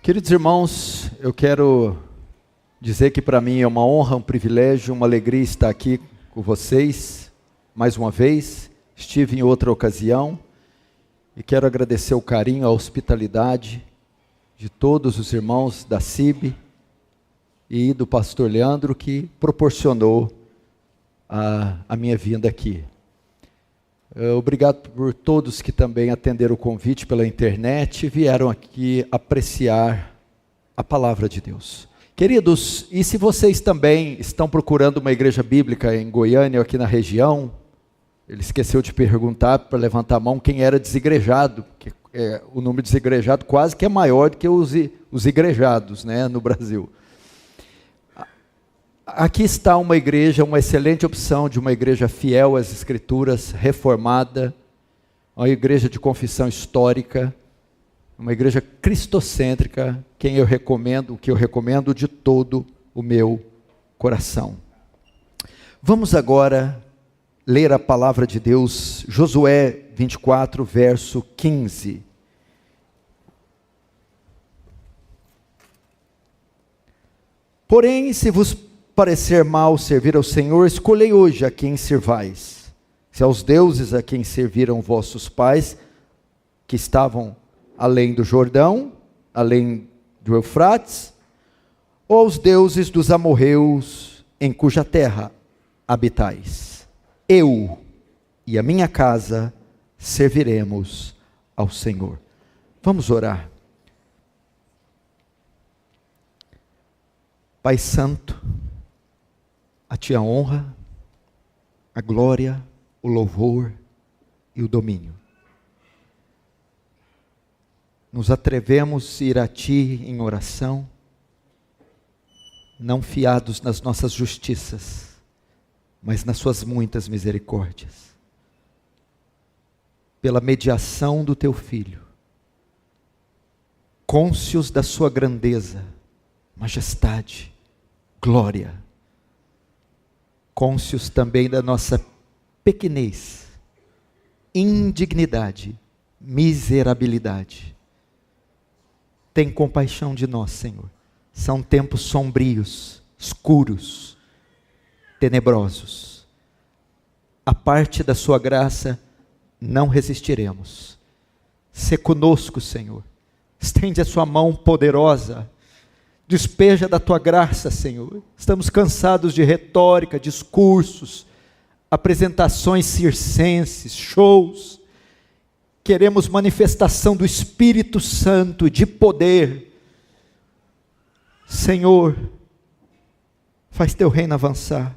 Queridos irmãos, eu quero dizer que para mim é uma honra, um privilégio, uma alegria estar aqui com vocês, mais uma vez. Estive em outra ocasião e quero agradecer o carinho, a hospitalidade de todos os irmãos da CIB e do pastor Leandro, que proporcionou a minha vinda aqui. Obrigado por todos que também atenderam o convite pela internet e vieram aqui apreciar a palavra de Deus. Queridos, e se vocês também estão procurando uma igreja bíblica em Goiânia ou aqui na região, ele esqueceu de perguntar para levantar a mão quem era desigrejado, porque o número de desigrejado quase que é maior do que os igrejados, né, no Brasil. Aqui está uma igreja, uma excelente opção de uma igreja fiel às Escrituras, reformada, uma igreja de confissão histórica, uma igreja cristocêntrica, o que eu recomendo de todo o meu coração. Vamos agora ler a palavra de Deus, Josué 24, verso 15. Porém, se vos parecer mal servir ao Senhor, escolhei hoje a quem servais. Se aos deuses a quem serviram vossos pais, que estavam além do Jordão, além do Eufrates, ou aos deuses dos amorreus, em cuja terra habitais. Eu e a minha casa serviremos ao Senhor. Vamos orar. Pai Santo, a Ti a honra, a glória, o louvor e o domínio. Nos atrevemos a ir a Ti em oração, não fiados nas nossas justiças, mas nas Suas muitas misericórdias. Pela mediação do Teu Filho, cônscios da Sua grandeza, majestade, glória, cônscios também da nossa pequenez, indignidade, miserabilidade. Tem compaixão de nós, Senhor. São tempos sombrios, escuros, tenebrosos. A parte da Sua graça não resistiremos. Sê conosco, Senhor. Estende a Sua mão poderosa. Despeja da Tua graça, Senhor. Estamos cansados de retórica, discursos, apresentações circenses, shows. Queremos manifestação do Espírito Santo, de poder. Senhor, faz Teu reino avançar.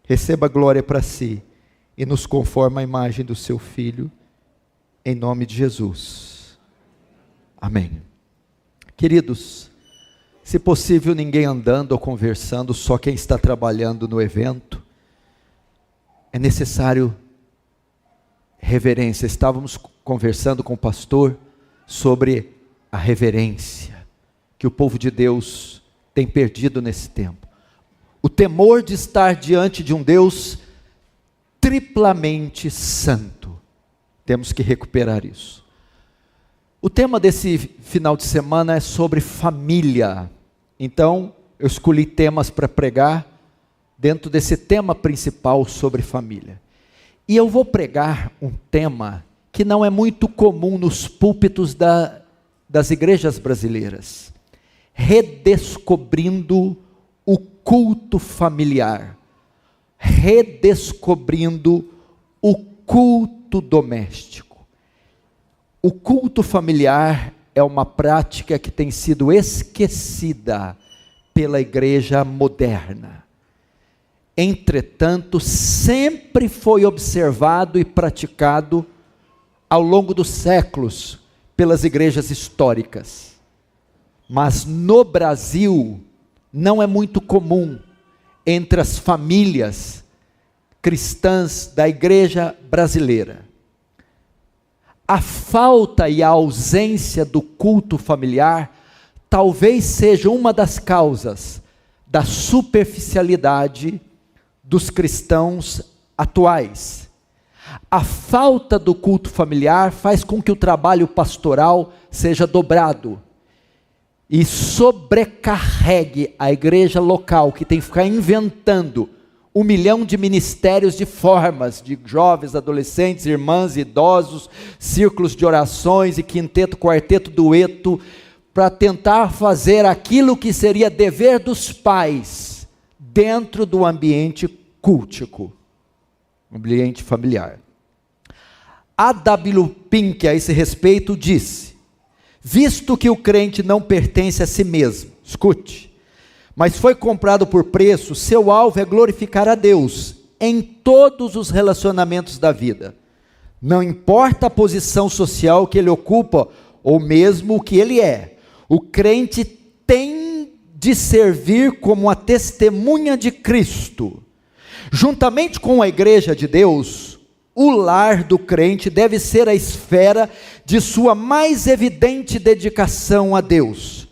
Receba a glória para Si e nos conforma à imagem do Seu Filho, em nome de Jesus. Amém. Queridos, se possível, ninguém andando ou conversando, só quem está trabalhando no evento. É necessário reverência. Estávamos conversando com o pastor sobre a reverência que o povo de Deus tem perdido nesse tempo. O temor de estar diante de um Deus triplamente santo. Temos que recuperar isso. O tema desse final de semana é sobre família. Então, eu escolhi temas para pregar dentro desse tema principal sobre família. E eu vou pregar um tema que não é muito comum nos púlpitos das igrejas brasileiras. Redescobrindo o culto familiar. Redescobrindo o culto doméstico. O culto familiar é uma prática que tem sido esquecida pela igreja moderna. Entretanto, sempre foi observado e praticado ao longo dos séculos pelas igrejas históricas. Mas no Brasil não é muito comum entre as famílias cristãs da igreja brasileira. A falta e a ausência do culto familiar talvez seja uma das causas da superficialidade dos cristãos atuais. A falta do culto familiar faz com que o trabalho pastoral seja dobrado. e sobrecarregue a igreja local, que tem que ficar inventando 1 milhão de ministérios de formas, de jovens, adolescentes, irmãs, idosos, círculos de orações e quinteto, quarteto, dueto, para tentar fazer aquilo que seria dever dos pais, dentro do ambiente cultico, ambiente familiar. A.W. Pink, a esse respeito, disse: visto que o crente não pertence a si mesmo, escute, mas foi comprado por preço, seu alvo é glorificar a Deus em todos os relacionamentos da vida. Não importa a posição social que ele ocupa, ou mesmo o que ele é, o crente tem de servir como a testemunha de Cristo. Juntamente com a igreja de Deus, o lar do crente deve ser a esfera de sua mais evidente dedicação a Deus.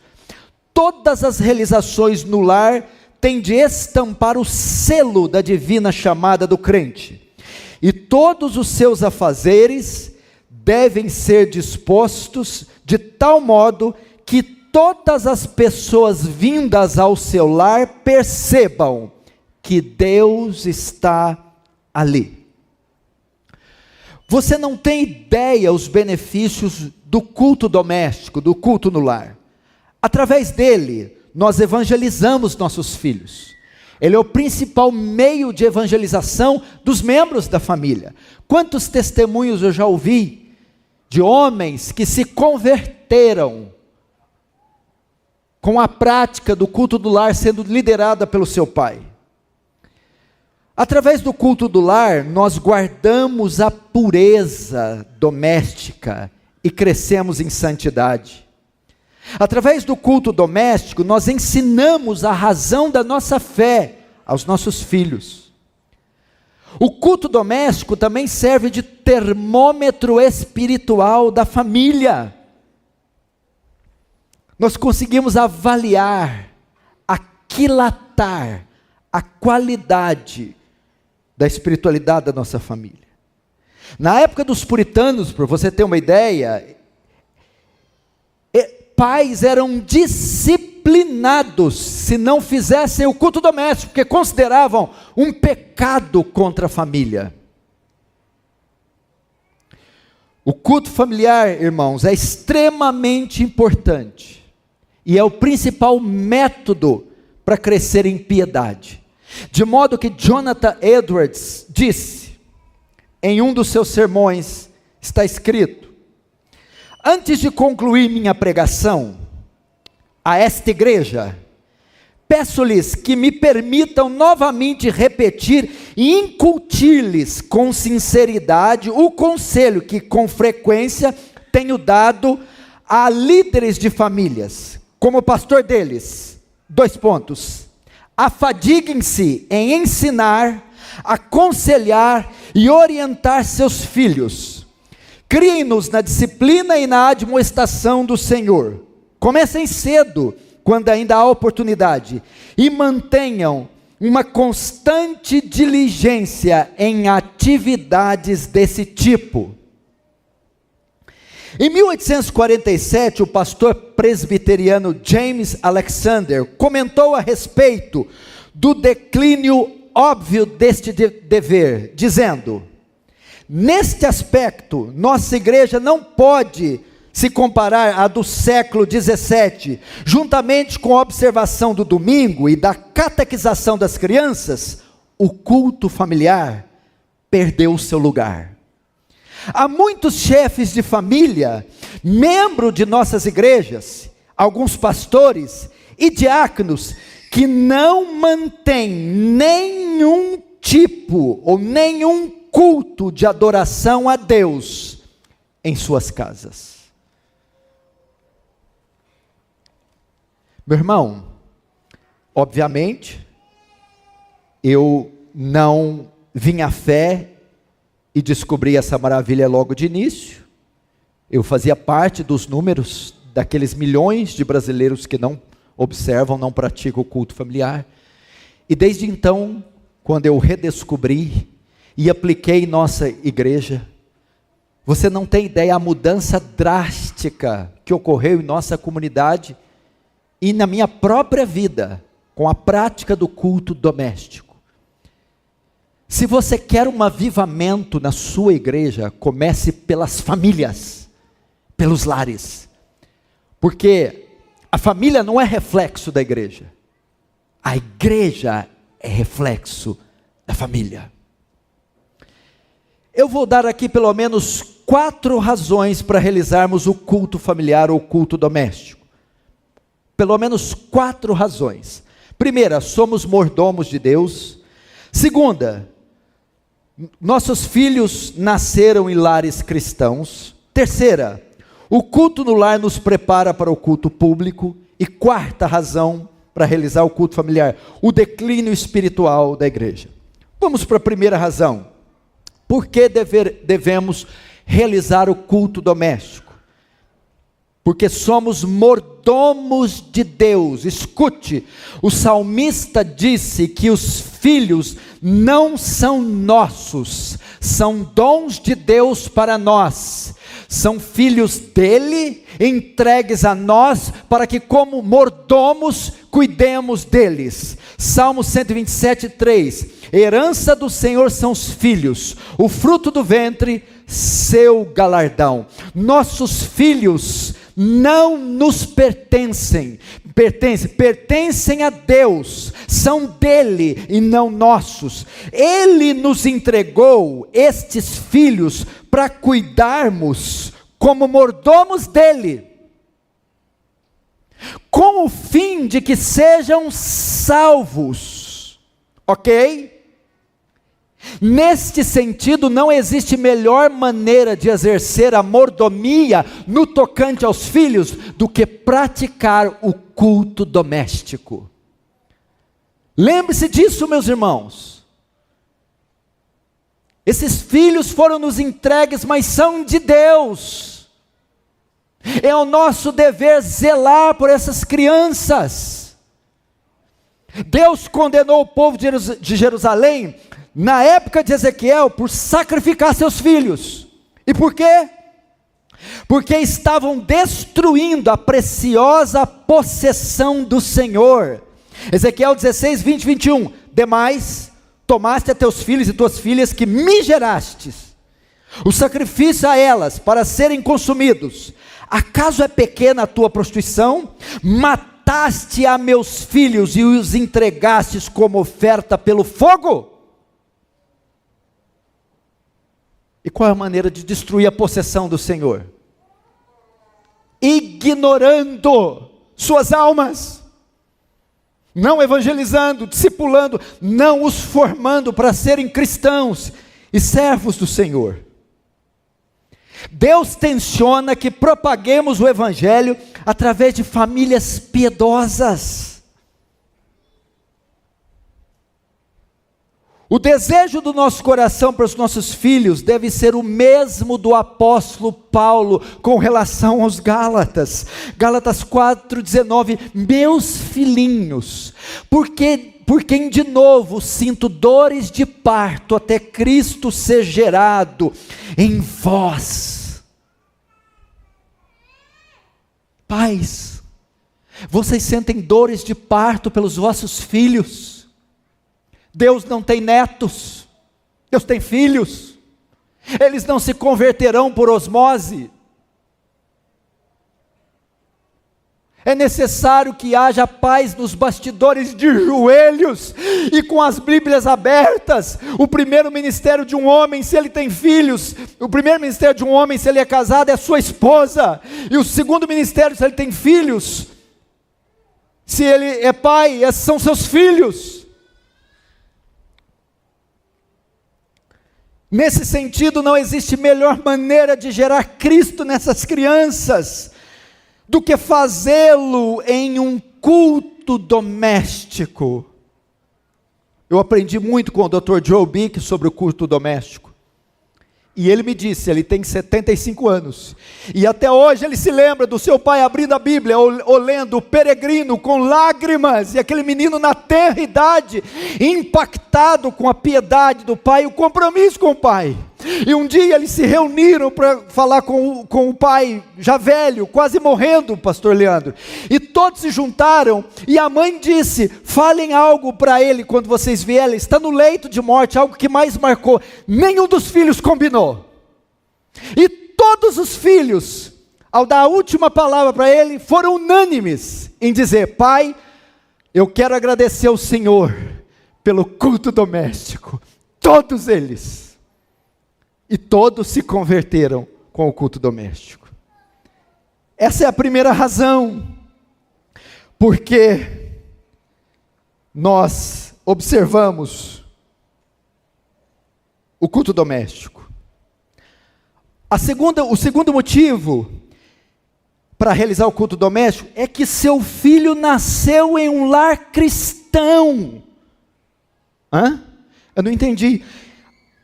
Todas as realizações no lar têm de estampar o selo da divina chamada do crente, e todos os seus afazeres devem ser dispostos de tal modo que todas as pessoas vindas ao seu lar percebam que Deus está ali. Você não tem ideia os benefícios do culto doméstico, do culto no lar. Através dele, nós evangelizamos nossos filhos. Ele é o principal meio de evangelização dos membros da família. Quantos testemunhos eu já ouvi de homens que se converteram com a prática do culto do lar sendo liderada pelo seu pai. Através do culto do lar, nós guardamos a pureza doméstica e crescemos em santidade. Através do culto doméstico, nós ensinamos a razão da nossa fé aos nossos filhos. O culto doméstico também serve de termômetro espiritual da família. Nós conseguimos avaliar, aquilatar a qualidade da espiritualidade da nossa família. Na época dos puritanos, para você ter uma ideia, pais eram disciplinados se não fizessem o culto doméstico, porque consideravam um pecado contra a família. O culto familiar, irmãos, é extremamente importante, e é o principal método para crescer em piedade. De modo que Jonathan Edwards disse, em um dos seus sermões, está escrito: antes de concluir minha pregação a esta igreja, peço-lhes que me permitam novamente repetir e incutir-lhes com sinceridade o conselho que com frequência tenho dado a líderes de famílias, como pastor deles. 2 pontos. Afadiguem-se em ensinar, aconselhar e orientar seus filhos. Criem-nos na disciplina e na admoestação do Senhor. Comecem cedo, quando ainda há oportunidade, e mantenham uma constante diligência em atividades desse tipo. Em 1847, o pastor presbiteriano James Alexander comentou a respeito do declínio óbvio deste dever, dizendo: neste aspecto, nossa igreja não pode se comparar à do século 17, juntamente com a observação do domingo e da catequização das crianças, o culto familiar perdeu o seu lugar. Há muitos chefes de família, membros de nossas igrejas, alguns pastores e diáconos, que não mantêm nenhum tipo ou nenhum culto de adoração a Deus em suas casas. Meu irmão, obviamente, eu não vim à fé e descobri essa maravilha logo de início. Eu fazia parte dos números daqueles milhões de brasileiros que não observam, não praticam o culto familiar. E desde então, quando eu redescobri e apliquei em nossa igreja, você não tem ideia a mudança drástica que ocorreu em nossa comunidade e na minha própria vida, com a prática do culto doméstico. Se você quer um avivamento na sua igreja, comece pelas famílias, pelos lares. Porque a família não é reflexo da igreja. A igreja é reflexo da família. Eu vou dar aqui pelo menos 4 razões para realizarmos o culto familiar ou culto doméstico. Pelo menos 4 razões. Primeira, somos mordomos de Deus. Segunda, nossos filhos nasceram em lares cristãos. Terceira, o culto no lar nos prepara para o culto público. E quarta razão para realizar o culto familiar, o declínio espiritual da igreja. Vamos para a primeira razão. Por que devemos realizar o culto doméstico? Porque somos mordomos de Deus. Escute, o salmista disse que os filhos não são nossos, são dons de Deus para nós. São filhos dele, entregues a nós, para que como mordomos, cuidemos deles. Salmo 127, 3, herança do Senhor são os filhos, o fruto do ventre, seu galardão. Nossos filhos não nos pertencem a Deus, são dele e não nossos. Ele nos entregou estes filhos para cuidarmos como mordomos dele, com o fim de que sejam salvos, ok? Neste sentido, não existe melhor maneira de exercer a mordomia no tocante aos filhos do que praticar o culto doméstico. Lembre-se disso, meus irmãos. Esses filhos foram nos entregues, mas são de Deus. É o nosso dever zelar por essas crianças. Deus condenou o povo de Jerusalém na época de Ezequiel, por sacrificar seus filhos. E por quê? Porque estavam destruindo a preciosa possessão do Senhor. Ezequiel 16, 20, 21. Demais, tomaste a teus filhos e tuas filhas que me gerastes, o sacrifício a elas para serem consumidos. Acaso é pequena a tua prostituição? Mataste a meus filhos e os entregastes como oferta pelo fogo? E qual é a maneira de destruir a possessão do Senhor? Ignorando suas almas, não evangelizando, discipulando, não os formando para serem cristãos e servos do Senhor. Deus tenciona que propaguemos o evangelho através de famílias piedosas. O desejo do nosso coração para os nossos filhos deve ser o mesmo do apóstolo Paulo com relação aos Gálatas. Gálatas 4,19, meus filhinhos, por quem de novo sinto dores de parto até Cristo ser gerado em vós. Pais, vocês sentem dores de parto pelos vossos filhos. Deus não tem netos, Deus tem filhos. Eles não se converterão por osmose. É necessário que haja pais nos bastidores de joelhos e com as Bíblias abertas. O primeiro ministério de um homem, se ele tem filhos, o primeiro ministério de um homem, se ele é casado, é a sua esposa. E o segundo ministério, se ele tem filhos, se ele é pai, são seus filhos. Nesse sentido, não existe melhor maneira de gerar Cristo nessas crianças do que fazê-lo em um culto doméstico. Eu aprendi muito com o Dr. Joe Bick sobre o culto doméstico. E ele me disse, ele tem 75 anos, e até hoje ele se lembra do seu pai abrindo a Bíblia, ou lendo o Peregrino com lágrimas, e aquele menino na tenra idade, impactado com a piedade do pai, o compromisso com o pai. E um dia eles se reuniram para falar com o pai, já velho, quase morrendo, pastor Leandro. E todos se juntaram, e a mãe disse: falem algo para ele quando vocês vierem, está no leito de morte, algo que mais marcou. Nenhum dos filhos combinou. E todos os filhos, ao dar a última palavra para ele, foram unânimes em dizer: pai, eu quero agradecer ao Senhor pelo culto doméstico. Todos eles. E todos se converteram com o culto doméstico. Essa é a primeira razão, porque nós observamos o culto doméstico. O segundo motivo para realizar o culto doméstico é que seu filho nasceu em um lar cristão. Eu não entendi.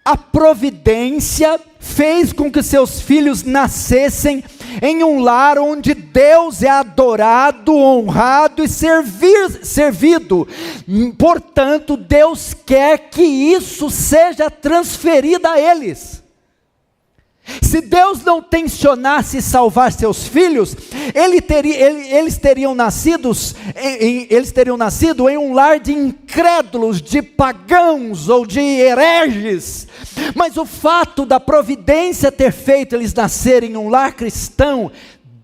A providência fez com que seus filhos nascessem em um lar onde Deus é adorado, honrado e servido. Portanto, Deus quer que isso seja transferido a eles. Se Deus não tensionasse salvar seus filhos, eles teriam nascido em um lar de incrédulos, de pagãos ou de hereges. Mas o fato da providência ter feito eles nascerem em um lar cristão,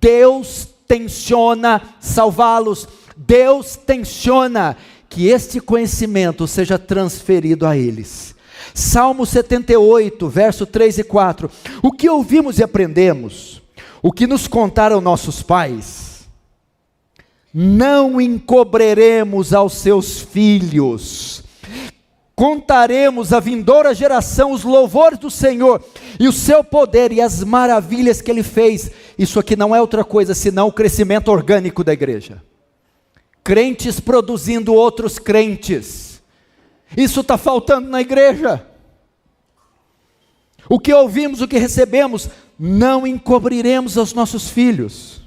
Deus tenciona salvá-los. Deus tenciona que este conhecimento seja transferido a eles. Salmo 78, verso 3 e 4. O que ouvimos e aprendemos, o que nos contaram nossos pais, não encobriremos aos seus filhos. Contaremos à vindoura geração os louvores do Senhor, e o seu poder e as maravilhas que Ele fez. Isso aqui não é outra coisa senão o crescimento orgânico da igreja. Crentes produzindo outros crentes. Isso está faltando na igreja. O que ouvimos, o que recebemos, não encobriremos aos nossos filhos.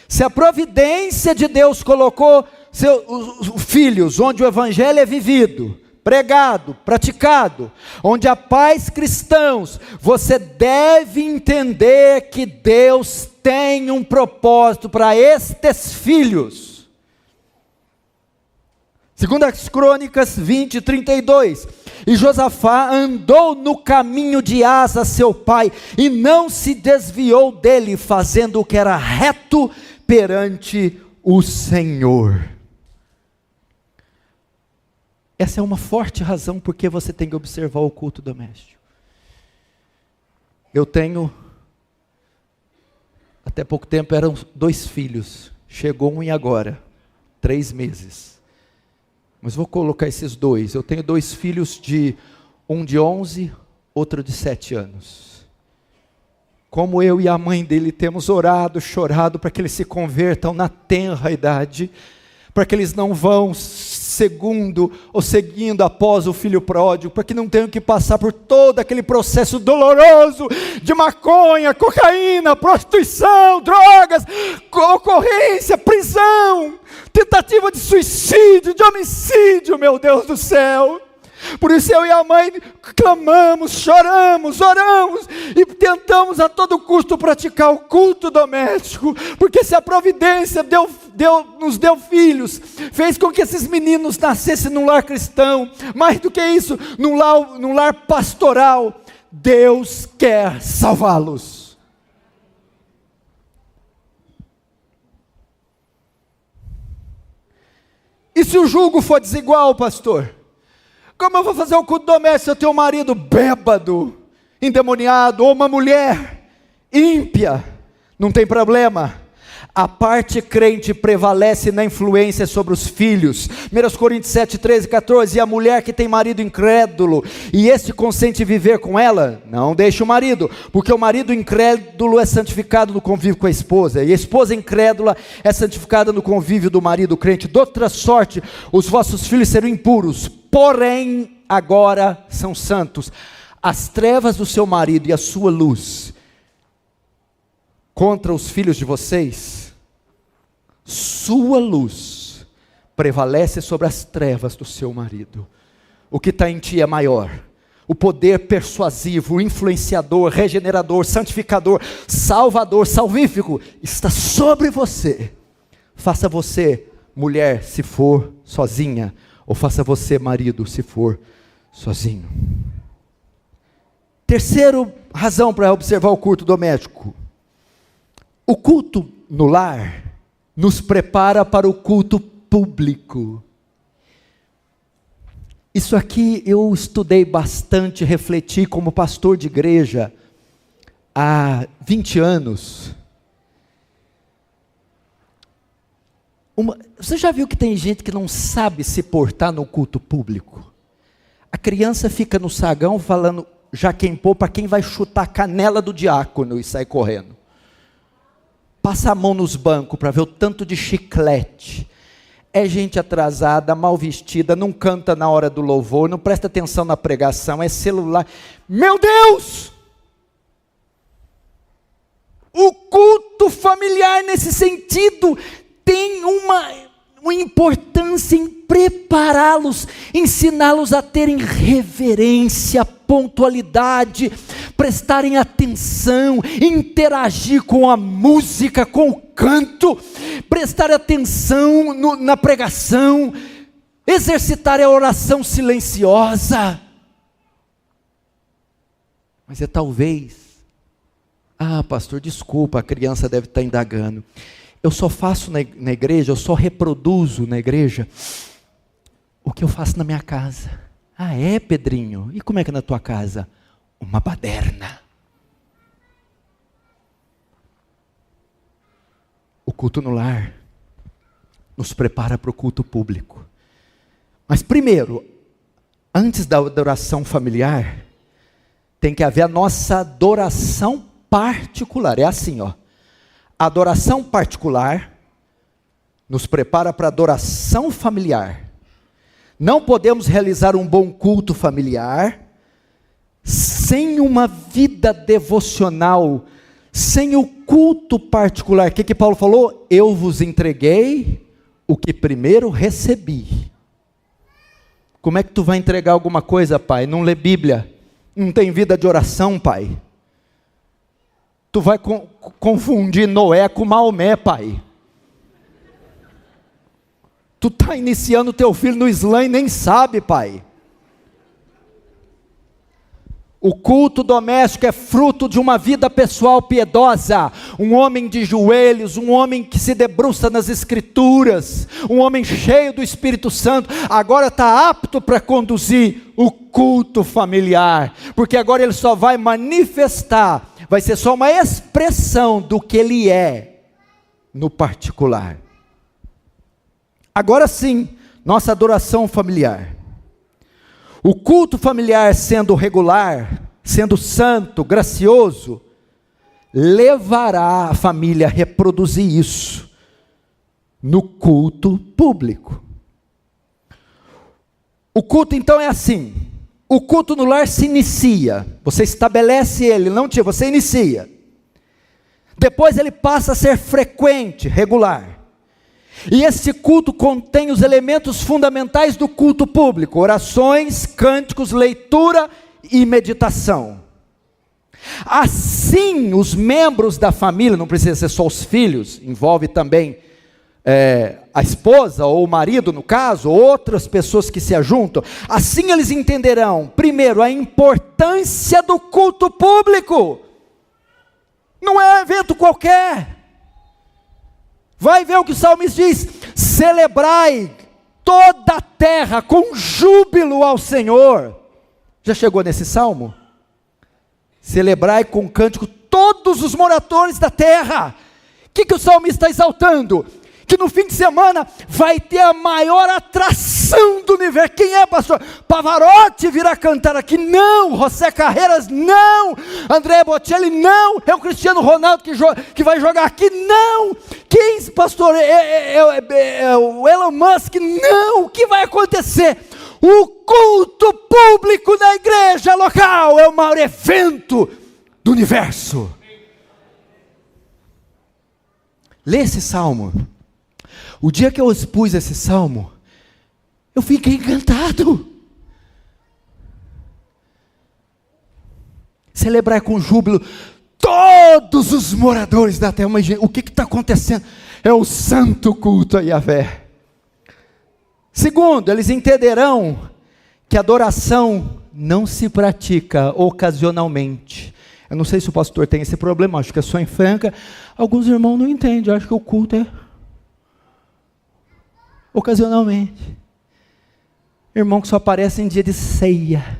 Se a providência de Deus colocou os filhos onde o evangelho é vivido, pregado, praticado, onde há pais cristãos, você deve entender que Deus tem um propósito para estes filhos. 2 Crônicas 20, 32, e Josafá andou no caminho de Asa seu pai, e não se desviou dele, fazendo o que era reto perante o Senhor. Essa é uma forte razão porque você tem que observar o culto doméstico. Eu tenho, até pouco tempo eram 2 filhos, chegou um e agora, 3 meses. Mas vou colocar esses 2. Eu tenho 2 filhos, um de 11, outro de 7 anos. Como eu e a mãe dele temos orado, chorado para que eles se convertam na tenra idade, para que eles não vão seguindo ou seguindo após o filho pródigo, para que não tenham que passar por todo aquele processo doloroso de maconha, cocaína, prostituição, drogas, ocorrência, prisão, tentativa de suicídio, de homicídio, meu Deus do céu. Por isso eu e a mãe clamamos, choramos, oramos e tentamos a todo custo praticar o culto doméstico, porque se a providência nos deu filhos, fez com que esses meninos nascessem num lar cristão, mais do que isso, num lar pastoral, Deus quer salvá-los. E se o jugo for desigual, pastor? Como eu vou fazer o culto doméstico se eu tenho um marido bêbado, endemoniado, ou uma mulher ímpia? Não tem problema. A parte crente prevalece na influência sobre os filhos. 1 Coríntios 7, 13 e 14. E a mulher que tem marido incrédulo, e este consente viver com ela, não deixe o marido, porque o marido incrédulo é santificado no convívio com a esposa, e a esposa incrédula é santificada no convívio do marido crente. De outra sorte, os vossos filhos serão impuros, porém agora são santos. As trevas do seu marido e a sua luz contra os filhos de vocês, sua luz prevalece sobre as trevas do seu marido. O que está em ti é maior, o poder persuasivo, influenciador, regenerador, santificador, salvador, salvífico, está sobre você. Faça você, mulher, se for sozinha, ou faça você, marido, se for sozinho. Terceira razão para observar o culto doméstico. O culto no lar nos prepara para o culto público. Isso aqui eu estudei bastante, refleti como pastor de igreja há 20 anos. Você já viu que tem gente que não sabe se portar no culto público? A criança fica no sagão falando já quem pôr para quem vai chutar a canela do diácono e sai correndo. Passa a mão nos bancos para ver o tanto de chiclete. É gente atrasada, mal vestida, não canta na hora do louvor, não presta atenção na pregação, é celular. Meu Deus! O culto familiar nesse sentido tem uma importância em prepará-los, ensiná-los a terem reverência, pontualidade, prestarem atenção, interagir com a música, com o canto, prestar atenção na pregação, exercitar a oração silenciosa. Mas talvez, pastor, desculpa, a criança deve estar indagando. Eu só faço na igreja, eu só reproduzo na igreja o que eu faço na minha casa. É, Pedrinho? E como é que é na tua casa? Uma baderna. O culto no lar nos prepara para o culto público. Mas primeiro, antes da adoração familiar, tem que haver a nossa adoração particular. É assim, ó. A adoração particular nos prepara para a adoração familiar. Não podemos realizar um bom culto familiar sem uma vida devocional, sem o culto particular. O que Paulo falou? Eu vos entreguei o que primeiro recebi. Como é que tu vai entregar alguma coisa, pai? Não lê Bíblia, não tem vida de oração, pai. Tu vai confundir Noé com Maomé, pai. Tu está iniciando teu filho no Islã e nem sabe, pai. O culto doméstico é fruto de uma vida pessoal piedosa, um homem de joelhos, um homem que se debruça nas escrituras, um homem cheio do Espírito Santo, agora está apto para conduzir o culto familiar, porque agora ele só vai manifestar, vai ser só uma expressão do que ele é, no particular. Agora sim, nossa adoração familiar. O culto familiar sendo regular, sendo santo, gracioso, levará a família a reproduzir isso no culto público. O culto então é assim, o culto no lar se inicia, você estabelece ele, você inicia. Depois ele passa a ser frequente, regular. E esse culto contém os elementos fundamentais do culto público: orações, cânticos, leitura e meditação. Assim, os membros da família, não precisa ser só os filhos, envolve também a esposa ou o marido, no caso, outras pessoas que se ajuntam. Assim eles entenderão, primeiro, a importância do culto público. Não é um evento qualquer. Vai ver o que o salmista diz: celebrai toda a terra com júbilo ao Senhor. Já chegou nesse salmo? Celebrai com cântico todos os moradores da terra. O que o salmista está exaltando? Que no fim de semana vai ter a maior atração do universo. Quem é, pastor? Pavarotti virá cantar aqui? Não. José Carreiras? Não. André Bocelli? Não. É o Cristiano Ronaldo que vai jogar aqui? Não. Quem, pastor? É o Elon Musk? Não. O que vai acontecer? O culto público na igreja local é o maior evento do universo. Lê esse salmo. O dia que eu expus esse salmo, eu fiquei encantado. celebrar com júbilo todos os moradores da terra. Mas o que está acontecendo? É o santo culto a Yahvé. Segundo, eles entenderão que adoração não se pratica ocasionalmente. Eu não sei se o pastor tem esse problema, acho que é só em Franca. Alguns irmãos não entendem, acho que o culto é ocasionalmente. Irmão que só aparece em dia de ceia.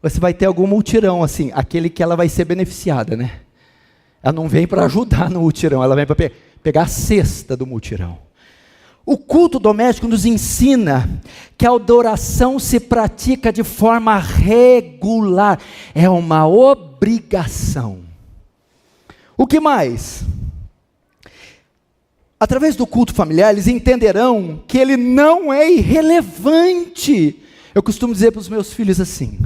Você vai ter algum mutirão, assim, aquele que ela vai ser beneficiada, né? Ela não vem para ajudar no mutirão, ela vem para pegar a cesta do mutirão. O culto doméstico nos ensina que a adoração se pratica de forma regular, é uma obrigação. O que mais? Através do culto familiar, eles entenderão que ele não é irrelevante. Eu costumo dizer para os meus filhos assim,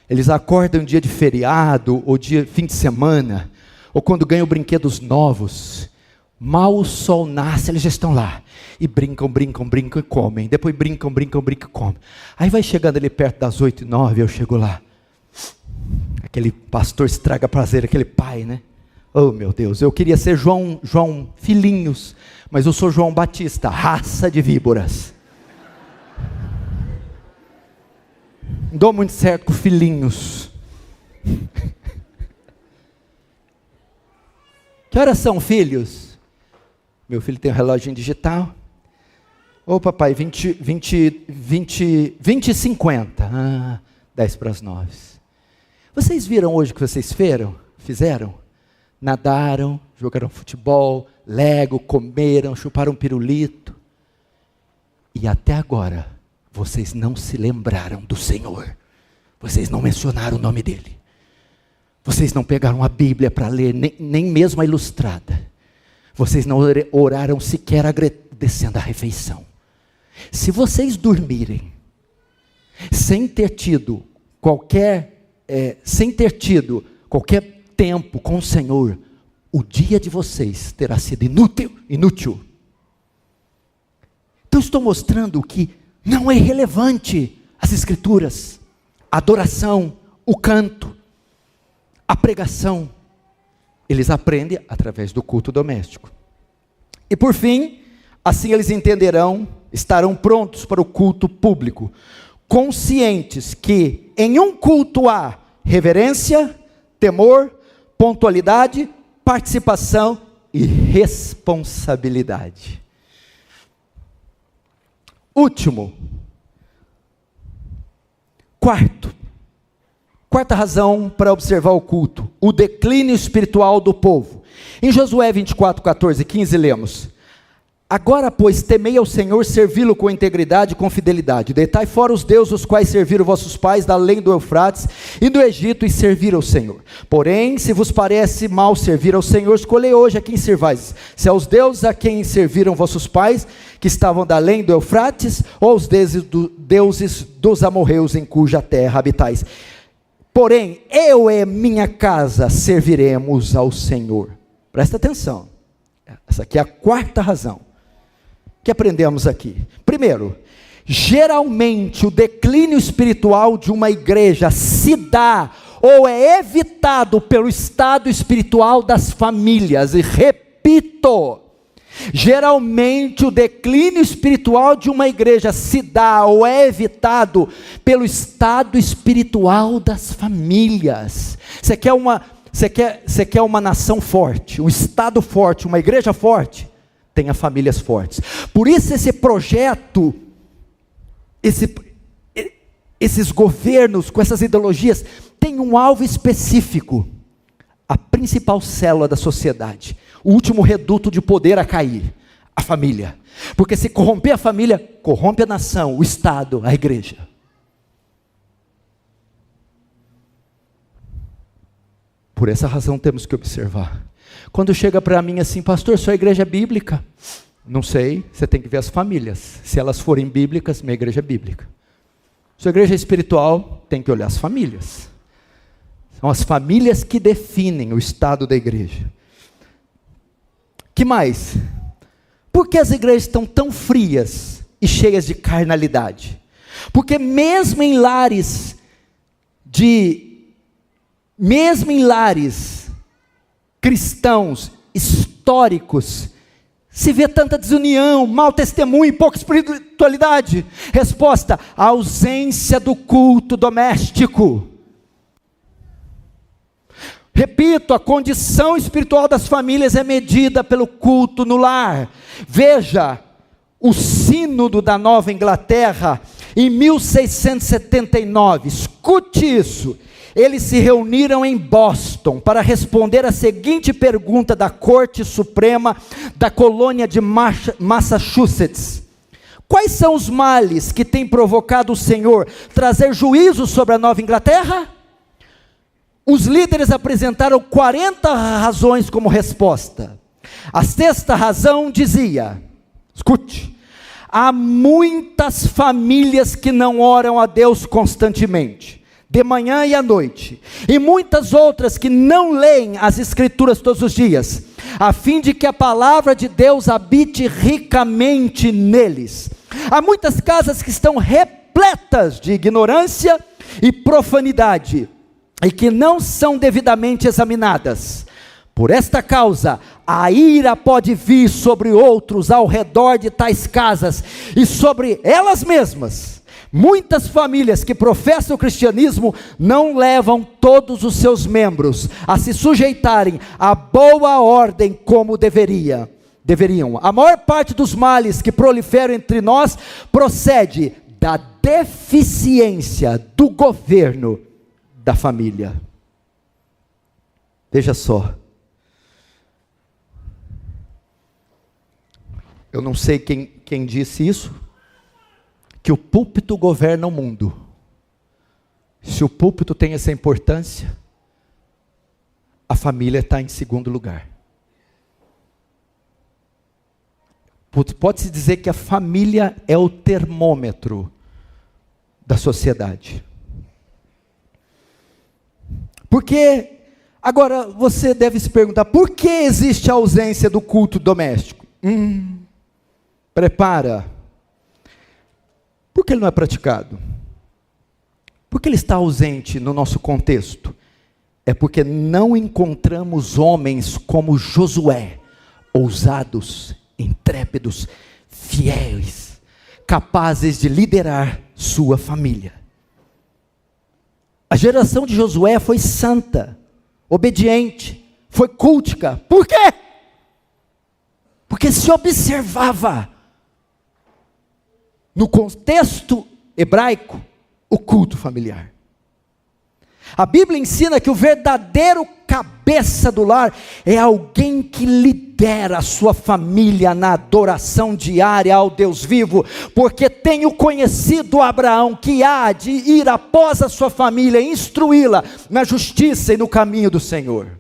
eles acordam dia de feriado, ou dia fim de semana, ou quando ganham brinquedos novos, mal o sol nasce, eles já estão lá, e brincam e comem, depois brincam e comem. Aí vai chegando ali perto das 8h09, eu chego lá, aquele pastor estraga prazer, aquele pai, né? Oh meu Deus, eu queria ser João Filhinhos, mas eu sou João Batista, raça de víboras. Não dou muito certo com filhinhos. Que horas são, filhos? Meu filho tem um reloginho digital. Ô papai, 20 e 50. 10 para as 9. Vocês viram hoje o que vocês fizeram? Nadaram, jogaram futebol, lego, comeram, chuparam pirulito. E até agora, vocês não se lembraram do Senhor. Vocês não mencionaram o nome dEle. Vocês não pegaram a Bíblia para ler, nem mesmo a ilustrada. Vocês não oraram sequer agradecendo a refeição. Se vocês dormirem, sem ter tido qualquer tempo com o Senhor, o dia de vocês terá sido inútil. Então estou mostrando que não é irrelevante as escrituras, a adoração, o canto, a pregação. Eles aprendem através do culto doméstico. E por fim, assim eles entenderão, estarão prontos para o culto público, conscientes que em um culto há reverência, temor, pontualidade, participação e responsabilidade. Último, quarta razão para observar o culto, o declínio espiritual do povo. Em Josué 24, 14 e 15 lemos: agora, pois, temei ao Senhor, servi-lo com integridade e com fidelidade. Deitai fora os deuses os quais serviram vossos pais da além do Eufrates e do Egito, e serviram ao Senhor. Porém, se vos parece mal servir ao Senhor, escolhei hoje a quem servais: se aos deuses a quem serviram vossos pais, que estavam da além do Eufrates, ou aos deuses dos amorreus em cuja terra habitais. Porém, eu e minha casa serviremos ao Senhor. Presta atenção, essa aqui é a quarta razão que aprendemos aqui. Primeiro, geralmente o declínio espiritual de uma igreja se dá ou é evitado pelo estado espiritual das famílias. E repito, geralmente o declínio espiritual de uma igreja se dá ou é evitado pelo estado espiritual das famílias. Você quer uma nação forte, um estado forte, uma igreja forte? Tenha famílias fortes. Por isso esse projeto, esses governos com essas ideologias, tem um alvo específico: a principal célula da sociedade, o último reduto de poder a cair, a família. Porque se corromper a família, corrompe a nação, o Estado, a igreja. Por essa razão temos que observar. Quando chega para mim assim: pastor, sua igreja é bíblica? Não sei, você tem que ver as famílias. Se elas forem bíblicas, minha igreja é bíblica. Sua igreja é espiritual, tem que olhar as famílias. São as famílias que definem o estado da igreja. Que mais? Por que as igrejas estão tão frias e cheias de carnalidade? Porque mesmo em lares de mesmo em lares cristãos, históricos, se vê tanta desunião, mau testemunho e pouca espiritualidade? Resposta: a ausência do culto doméstico. Repito, a condição espiritual das famílias é medida pelo culto no lar. Veja, o Sínodo da Nova Inglaterra, em 1679, escute isso, eles se reuniram em Boston para responder a seguinte pergunta da Corte Suprema da colônia de Massachusetts: quais são os males que tem provocado o Senhor trazer juízo sobre a Nova Inglaterra? Os líderes apresentaram 40 razões como resposta. A sexta razão dizia, escute: há muitas famílias que não oram a Deus constantemente, de manhã e à noite, e muitas outras que não leem as Escrituras todos os dias, a fim de que a palavra de Deus habite ricamente neles. Há muitas casas que estão repletas de ignorância e profanidade, e que não são devidamente examinadas. Por esta causa, a ira pode vir sobre outros ao redor de tais casas, e sobre elas mesmas. Muitas famílias que professam o cristianismo não levam todos os seus membros a se sujeitarem à boa ordem como deveriam. A maior parte dos males que proliferam entre nós procede da deficiência do governo da família. Veja só, eu não sei quem disse isso, que o púlpito governa o mundo. Se o púlpito tem essa importância, a família está em segundo lugar. Pode-se dizer que a família é o termômetro da sociedade. Porque, agora você deve se perguntar, por que existe a ausência do culto doméstico? Prepara. Por que ele não é praticado? Por que ele está ausente no nosso contexto? É porque não encontramos homens como Josué, ousados, intrépidos, fiéis, capazes de liderar sua família. A geração de Josué foi santa, obediente, foi cultica. Por quê? Porque se observava, no contexto hebraico, o culto familiar. A Bíblia ensina que o verdadeiro cabeça do lar é alguém que lidera a sua família na adoração diária ao Deus vivo, porque tenho conhecido Abraão, que há de ir após a sua família, instruí-la na justiça e no caminho do Senhor.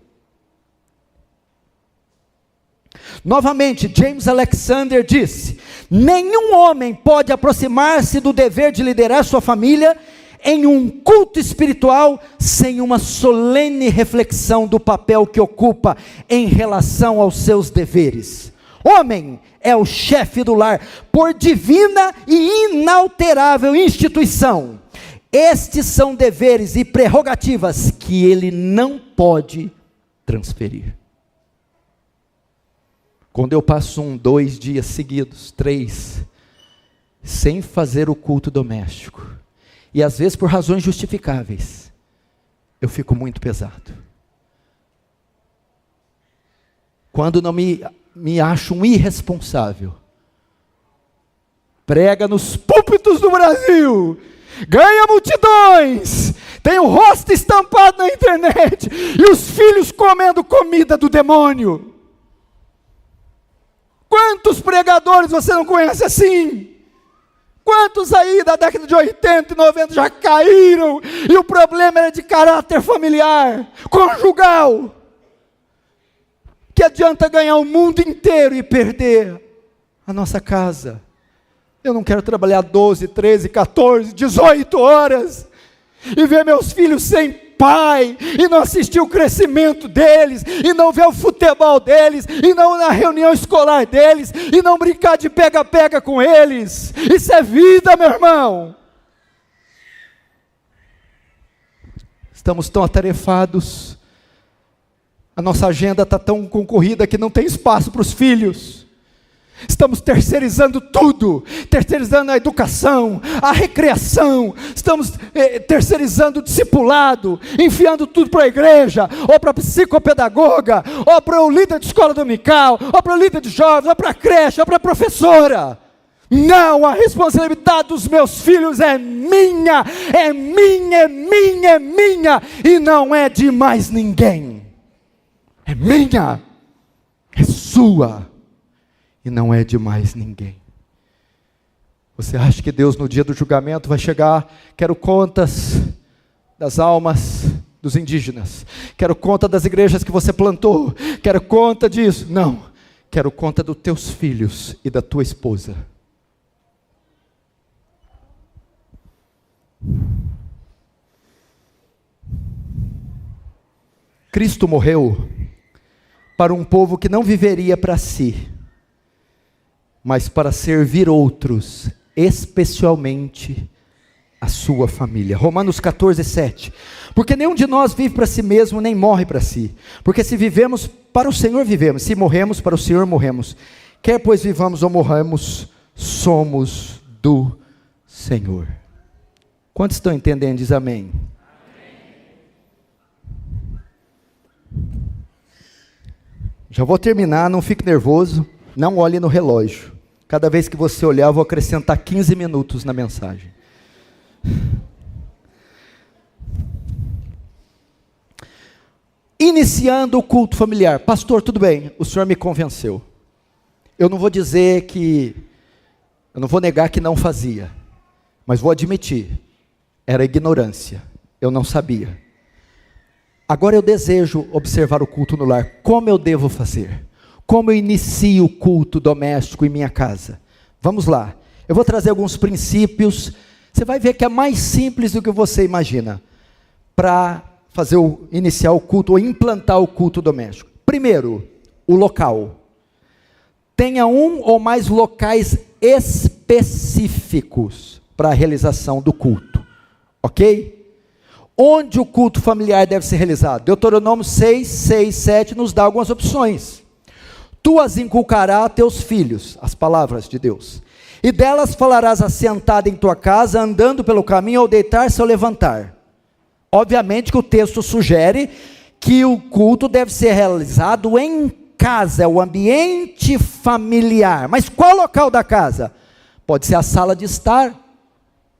Novamente, James Alexander disse: nenhum homem pode aproximar-se do dever de liderar sua família em um culto espiritual sem uma solene reflexão do papel que ocupa em relação aos seus deveres. Homem é o chefe do lar por divina e inalterável instituição. Estes são deveres e prerrogativas que ele não pode transferir. Quando eu passo 1, 2 dias seguidos, 3, sem fazer o culto doméstico, e às vezes por razões justificáveis, eu fico muito pesado. Quando não me acho um irresponsável, prega nos púlpitos do Brasil, ganha multidões, tem o rosto estampado na internet, e os filhos comendo comida do demônio. Quantos pregadores você não conhece assim? Quantos aí da década de 80 e 90 já caíram, e o problema era de caráter familiar, conjugal? Que adianta ganhar o mundo inteiro e perder a nossa casa? Eu não quero trabalhar 12, 13, 14, 18 horas, e ver meus filhos sem pai, e não assistir o crescimento deles, e não ver o futebol deles, e não na reunião escolar deles, e não brincar de pega-pega com eles. Isso é vida, meu irmão. estamos tão atarefados, a nossa agenda está tão concorrida que não tem espaço para os filhos. Estamos terceirizando tudo, terceirizando a educação, a recreação, estamos terceirizando o discipulado, enfiando tudo para a igreja, ou para a psicopedagoga, ou para o líder de escola dominical, ou para o líder de jovens, ou para a creche, ou para a professora. Não, a responsabilidade dos meus filhos é minha, é minha, é minha, é minha, e não é de mais ninguém. É minha, é sua. E não é de mais ninguém. Você acha que Deus no dia do julgamento vai chegar, quero contas das almas dos indígenas, quero conta das igrejas que você plantou, quero conta disso. Não, quero conta dos teus filhos e da tua esposa. Cristo morreu para um povo que não viveria para si, mas para servir outros, especialmente a sua família. Romanos 14, 7. Porque nenhum de nós vive para si mesmo, nem morre para si. Porque se vivemos, para o Senhor vivemos. Se morremos, para o Senhor morremos. Quer pois vivamos ou morramos, somos do Senhor. Quantos estão entendendo? Diz amém. Já vou terminar, não fique nervoso. Não olhe no relógio. Cada vez que você olhar, eu vou acrescentar 15 minutos na mensagem. Iniciando o culto familiar. Pastor, tudo bem, o senhor me convenceu. Eu não vou dizer que... Eu não vou negar que não fazia. Mas vou admitir. Era ignorância. Eu não sabia. Agora eu desejo observar o culto no lar. Como eu devo fazer? Como eu inicio o culto doméstico em minha casa? Vamos lá. Eu vou trazer alguns princípios. Você vai ver que é mais simples do que você imagina. Para iniciar o culto ou implantar o culto doméstico. Primeiro, o local. Tenha um ou mais locais específicos para a realização do culto. Ok? Onde o culto familiar deve ser realizado? Deuteronômio 6, 6, 7 nos dá algumas opções. Tu as inculcarás a teus filhos, as palavras de Deus, e delas falarás assentado em tua casa, andando pelo caminho, ao deitar-se ou levantar. Obviamente que o texto sugere que o culto deve ser realizado em casa, é o ambiente familiar. Mas qual local da casa? Pode ser a sala de estar,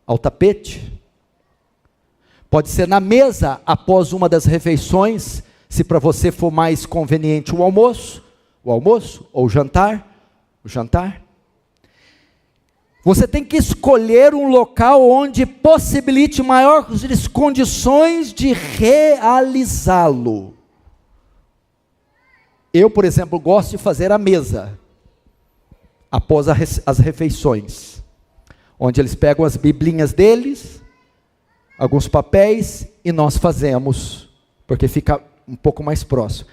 ao tapete. Pode ser na mesa, após uma das refeições, se para você for mais conveniente o almoço, ou o jantar. Você tem que escolher um local onde possibilite maiores condições de realizá-lo. Eu, por exemplo, gosto de fazer a mesa, após as refeições, onde eles pegam as biblinhas deles, alguns papéis, e nós fazemos, porque fica um pouco mais próximo.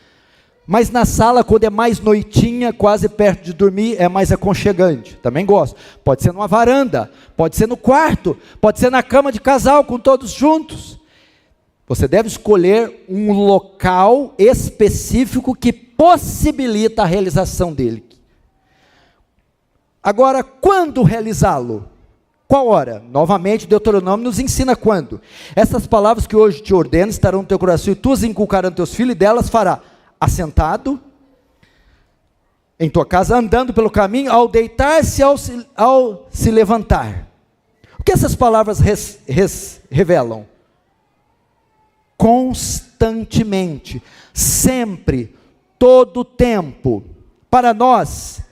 Mas na sala, quando é mais noitinha, quase perto de dormir, é mais aconchegante. Também gosto. Pode ser numa varanda, pode ser no quarto, pode ser na cama de casal, com todos juntos. Você deve escolher um local específico que possibilita a realização dele. Agora, quando realizá-lo? Qual hora? Novamente, Deuteronômio nos ensina quando. Essas palavras que hoje te ordeno estarão no teu coração, e tu as inculcarás teus filhos, e delas fará assentado em tua casa, andando pelo caminho, ao deitar-se, ao se levantar. O que essas palavras revelam? Constantemente, sempre, todo o tempo, para nós,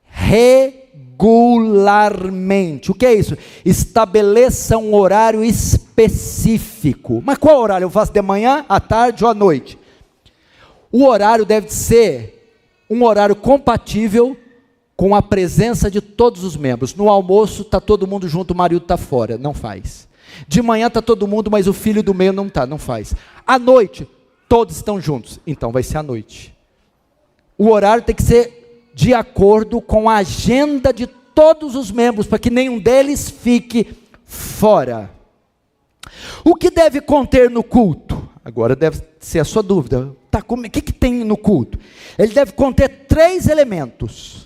regularmente. O que é isso? Estabeleça um horário específico. Mas qual horário? Eu faço de manhã, à tarde ou à noite? O horário deve ser um horário compatível com a presença de todos os membros. No almoço está todo mundo junto, o marido está fora, não faz. De manhã está todo mundo, mas o filho do meio não está, não faz. À noite, todos estão juntos, então vai ser à noite. O horário tem que ser de acordo com a agenda de todos os membros, para que nenhum deles fique fora. O que deve conter no culto? Agora deve ser a sua dúvida. Tá, o que tem no culto? Ele deve conter 3 elementos.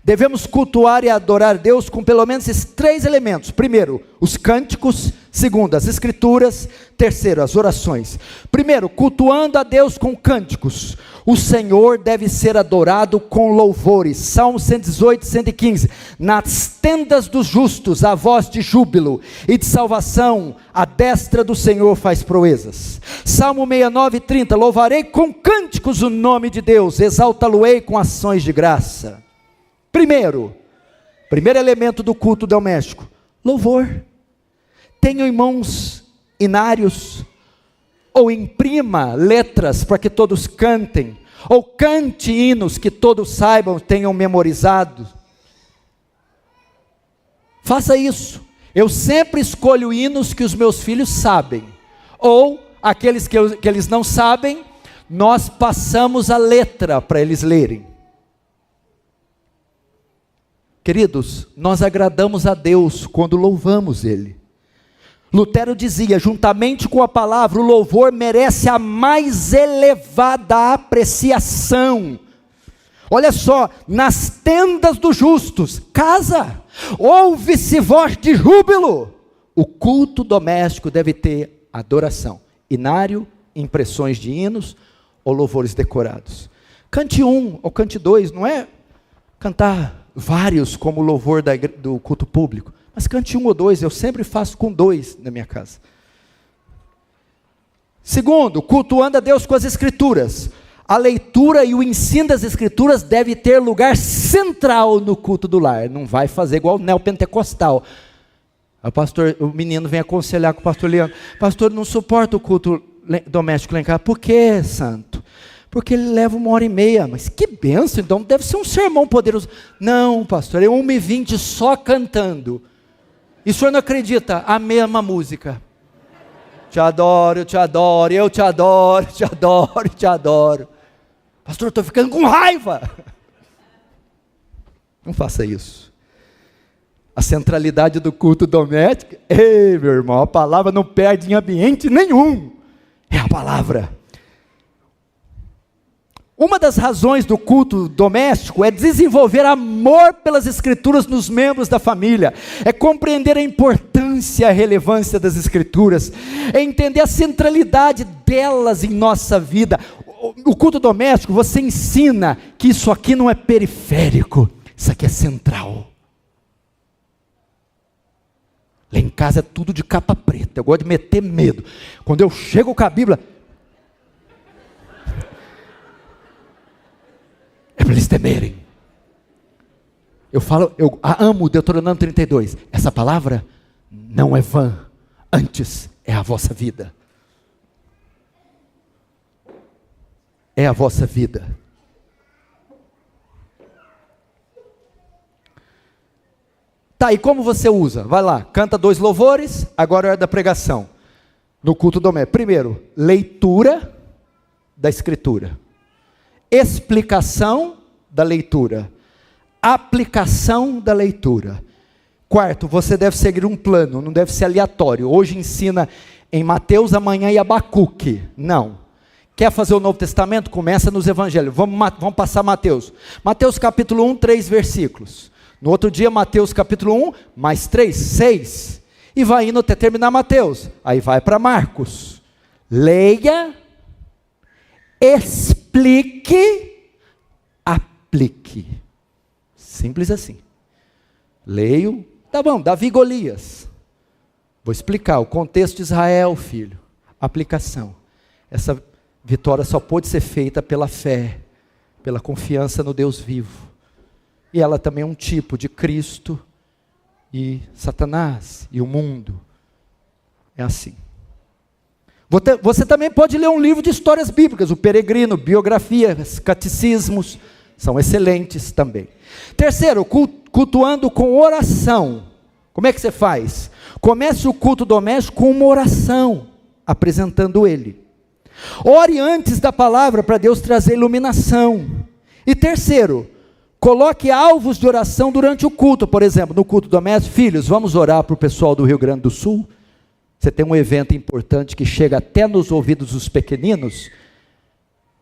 Devemos cultuar e adorar Deus com pelo menos esses 3 elementos. Primeiro, os cânticos. Segundo, as escrituras. Terceiro, as orações. Primeiro, cultuando a Deus com cânticos. O Senhor deve ser adorado com louvores. Salmo 118, 115. Nas tendas dos justos, a voz de júbilo e de salvação, a destra do Senhor faz proezas. Salmo 69, 30. Louvarei com cânticos o nome de Deus, exaltá-lo-ei com ações de graça. Primeiro elemento do culto doméstico, louvor. Tenha em mãos hinários, ou imprima letras para que todos cantem, ou cante hinos que todos saibam, tenham memorizado. Faça isso. Eu sempre escolho hinos que os meus filhos sabem, ou aqueles que eles não sabem, nós passamos a letra para eles lerem. Queridos, nós agradamos a Deus quando louvamos Ele. Lutero dizia, juntamente com a palavra, o louvor merece a mais elevada apreciação. Olha só, nas tendas dos justos, casa, ouve-se voz de júbilo. O culto doméstico deve ter adoração, hinário, impressões de hinos ou louvores decorados. Cante 1 ou cante 2, não é cantar vários como louvor do culto público, mas cante 1 ou 2, eu sempre faço com 2 na minha casa. Segundo, cultuando a Deus com as escrituras. A leitura e o ensino das escrituras deve ter lugar central no culto do lar, não vai fazer igual o neopentecostal. O menino vem aconselhar com o pastor Leandro, pastor, não suporta o culto doméstico lá em casa. Por que, santo? Porque ele leva 1h30, mas que benção, então deve ser um sermão poderoso. Não, pastor, é 1h20 só cantando. E o senhor não acredita? A mesma música. Te adoro, eu te adoro, eu te adoro, te adoro, te adoro. Pastor, eu estou ficando com raiva. Não faça isso. A centralidade do culto doméstico, ei meu irmão, a palavra não perde em ambiente nenhum. É a palavra. Uma das razões do culto doméstico é desenvolver amor pelas escrituras nos membros da família, é compreender a importância e a relevância das escrituras, é entender a centralidade delas em nossa vida. O culto doméstico, você ensina que isso aqui não é periférico, isso aqui é central. Lá em casa é tudo de capa preta, eu gosto de meter medo. Quando eu chego com a Bíblia, é para eles temerem. Eu amo Deuteronômio 32. Essa palavra não é vã, antes é a vossa vida. É a vossa vida. Tá, e como você usa? Vai lá, canta 2 louvores, agora é hora da pregação. No culto doméstico. Primeiro, leitura da escritura. Explicação da leitura, aplicação da leitura. Quarto, você deve seguir um plano, não deve ser aleatório. Hoje ensina em Mateus, amanhã em Abacuque. Não. Quer fazer o Novo Testamento? Começa nos Evangelhos. Vamos passar Mateus. Mateus capítulo 1, 3 versículos. No outro dia, Mateus capítulo 1, mais 3, 6. E vai indo até terminar Mateus. Aí vai para Marcos. Leia, explique, aplique. Simples assim. Leio, tá bom, Davi e Golias. Vou explicar o contexto de Israel, filho. Aplicação. Essa vitória só pode ser feita pela fé, pela confiança no Deus vivo. E ela também é um tipo de Cristo e Satanás e o mundo. É assim. Você também pode ler um livro de histórias bíblicas, o Peregrino, biografias, catecismos, são excelentes também. Terceiro, cultuando com oração. Como é que você faz? Comece o culto doméstico com uma oração, apresentando ele. Ore antes da palavra para Deus trazer iluminação. E terceiro, coloque alvos de oração durante o culto. Por exemplo, no culto doméstico, filhos, vamos orar para o pessoal do Rio Grande do Sul? você tem um evento importante que chega até nos ouvidos dos pequeninos,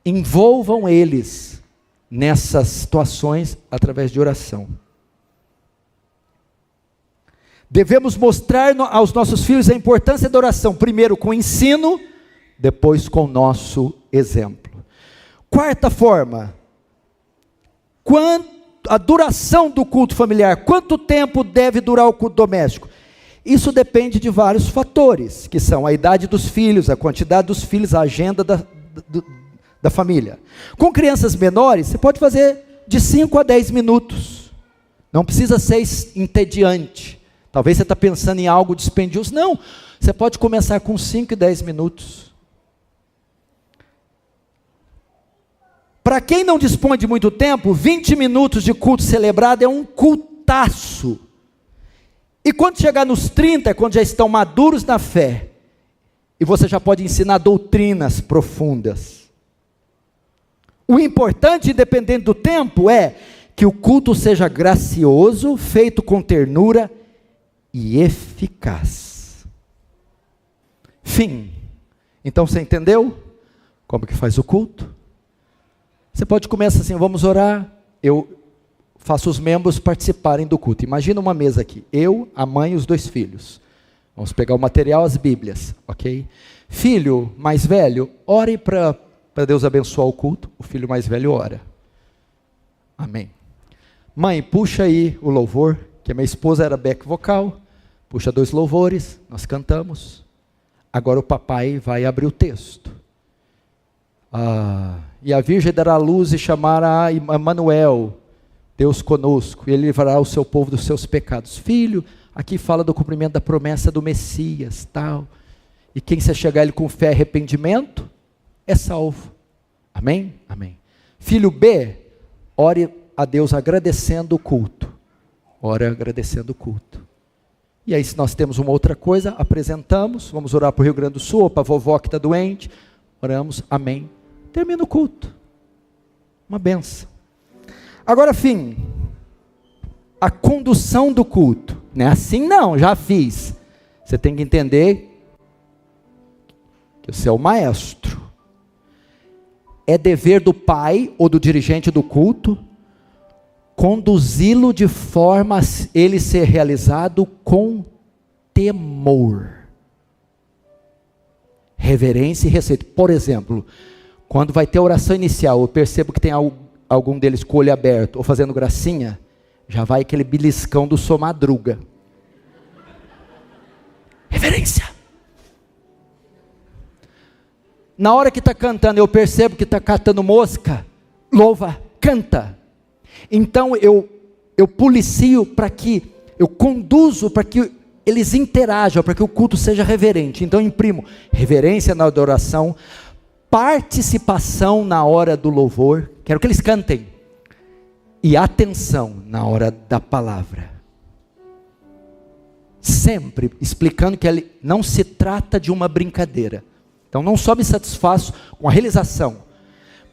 envolvam eles nessas situações através de oração. Devemos mostrar aos nossos filhos a importância da oração, primeiro com ensino, depois com o nosso exemplo. Quarta forma, a duração do culto familiar. Quanto tempo deve durar o culto doméstico? Isso depende de vários fatores, que são a idade dos filhos, a quantidade dos filhos, a agenda da família. Com crianças menores, você pode fazer de 5 a 10 minutos. Não precisa ser entediante. Talvez você está pensando em algo dispendioso. Não, você pode começar com 5 e 10 minutos. Para quem não dispõe de muito tempo, 20 minutos de culto celebrado é um cultaço. E quando chegar nos 30, quando já estão maduros na fé, e você já pode ensinar doutrinas profundas. O importante, independente do tempo, é que o culto seja gracioso, feito com ternura e eficaz. Fim. Então você entendeu como que faz o culto? Você pode começar assim, vamos orar, eu faço os membros participarem do culto. Imagina uma mesa aqui, eu, a mãe e os 2 filhos. Vamos pegar o material, as bíblias, ok? Filho mais velho, ore para Deus abençoar o culto. O filho mais velho ora. Amém. Mãe, puxa aí o louvor, que a minha esposa era back vocal. Puxa 2 louvores, nós cantamos. Agora o papai vai abrir o texto. E a Virgem dará luz e chamará a Emanuel, Deus conosco, e ele livrará o seu povo dos seus pecados. Filho, aqui fala do cumprimento da promessa do Messias, tal. E quem se chegar a ele com fé e arrependimento, é salvo. Amém? Amém. Filho B, ore a Deus agradecendo o culto. Ore agradecendo o culto. E aí, se nós temos uma outra coisa, apresentamos, vamos orar para o Rio Grande do Sul, ou para a vovó que está doente, oramos, amém. Termina o culto. Uma benção. Agora, fim, a condução do culto, não é assim não, já fiz. Você tem que entender que você é o maestro. É dever do pai ou do dirigente do culto conduzi-lo de forma a ele ser realizado com temor, reverência e respeito. Por exemplo, quando vai ter a oração inicial, eu percebo que tem algum deles com o olho aberto, ou fazendo gracinha, já vai aquele beliscão do Sou Madruga. Reverência. Na hora que está cantando, eu percebo que está catando mosca, louva, canta. Então eu policio para que, eu conduzo para que eles interajam, para que o culto seja reverente. Então eu imprimo reverência na adoração, participação na hora do louvor, quero que eles cantem, e atenção na hora da palavra, sempre explicando que não se trata de uma brincadeira. Então não só me satisfaço com a realização,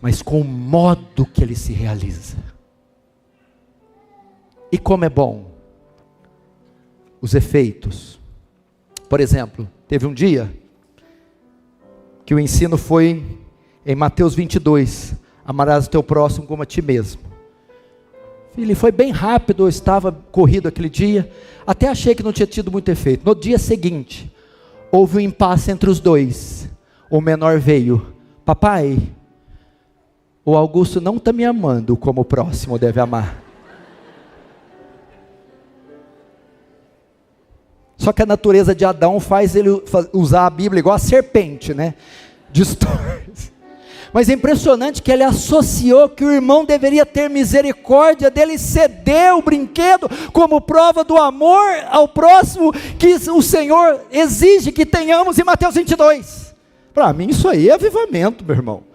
mas com o modo que ele se realiza. E como é bom os efeitos. Por exemplo, teve um dia que o ensino foi em Mateus 22, amarás o teu próximo como a ti mesmo. Filho, foi bem rápido, eu estava corrido aquele dia, até achei que não tinha tido muito efeito. No dia seguinte, houve um impasse entre os 2, o menor veio, papai, o Augusto não está me amando como o próximo deve amar. Só que a natureza de Adão faz ele usar a Bíblia igual a serpente, né? Distorce. Mas é impressionante que ele associou que o irmão deveria ter misericórdia dele e cedeu o brinquedo como prova do amor ao próximo que o Senhor exige que tenhamos em Mateus 22. Para mim isso aí é avivamento, meu irmão.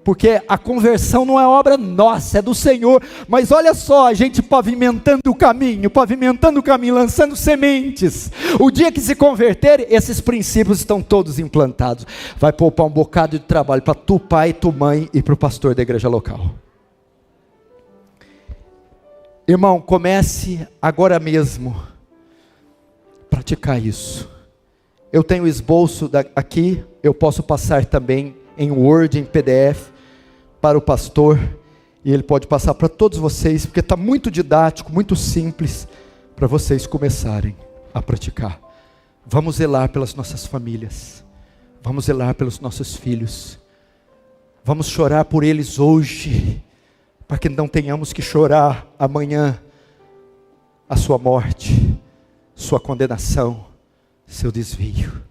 Porque a conversão não é obra nossa, é do Senhor. Mas olha só, a gente pavimentando o caminho, lançando sementes. O dia que se converter, esses princípios estão todos implantados. Vai poupar um bocado de trabalho para tu pai, tu mãe e para o pastor da igreja local. Irmão, comece agora mesmo. praticar isso. Eu tenho o esboço aqui, eu posso passar também em Word, em PDF, para o pastor, e ele pode passar para todos vocês, porque está muito didático, muito simples, para vocês começarem a praticar. Vamos zelar pelas nossas famílias, vamos zelar pelos nossos filhos, vamos chorar por eles hoje, para que não tenhamos que chorar amanhã a sua morte, sua condenação, seu desvio.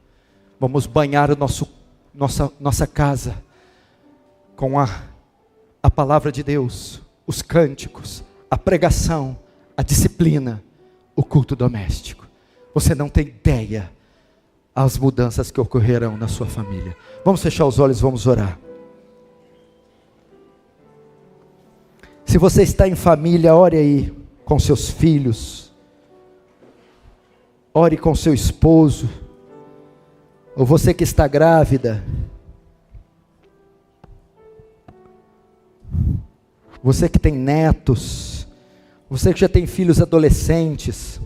Vamos banhar nossa casa com a palavra de Deus, os cânticos, a pregação, a disciplina, o culto doméstico. Você não tem ideia as mudanças que ocorrerão na sua família. Vamos fechar os olhos, vamos orar. Se você está em família, ore aí com seus filhos, ore com seu esposo, ou você que está grávida, você que tem netos, você que já tem filhos adolescentes,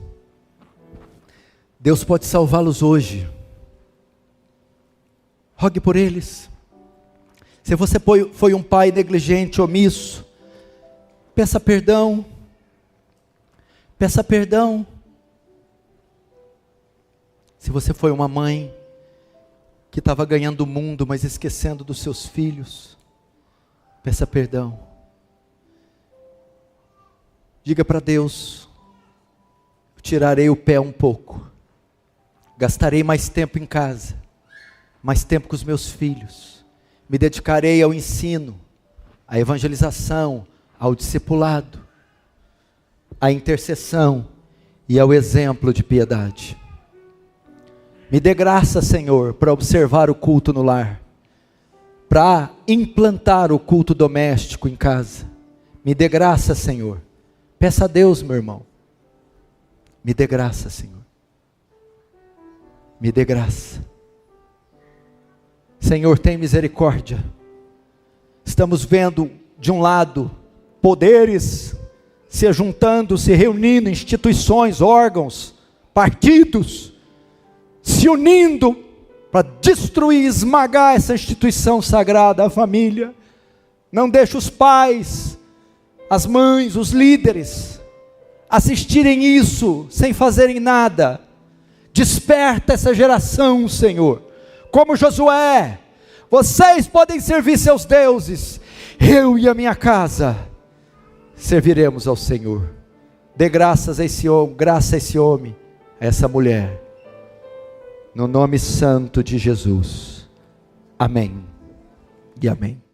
Deus pode salvá-los hoje. Rogue por eles. Se você foi um pai negligente, omisso, peça perdão. Peça perdão. Se você foi uma mãe que estava ganhando o mundo, mas esquecendo dos seus filhos, peça perdão. Diga para Deus: eu tirarei o pé um pouco, gastarei mais tempo em casa, mais tempo com os meus filhos, me dedicarei ao ensino, à evangelização, ao discipulado, à intercessão e ao exemplo de piedade. Me dê graça, Senhor, para observar o culto no lar, para implantar o culto doméstico em casa. Me dê graça, Senhor. Peça a Deus, meu irmão. Me dê graça, Senhor. Me dê graça. Senhor, tem misericórdia. Estamos vendo, de um lado, poderes se juntando, se reunindo, instituições, órgãos, partidos, se unindo para destruir, esmagar essa instituição sagrada, a família. Não deixe os pais, as mães, os líderes assistirem isso sem fazerem nada. Desperta essa geração, Senhor, como Josué. Vocês podem servir seus deuses, eu e a minha casa serviremos ao Senhor. Dê graças a esse homem, graça a esse homem, a essa mulher, no nome santo de Jesus. Amém e amém.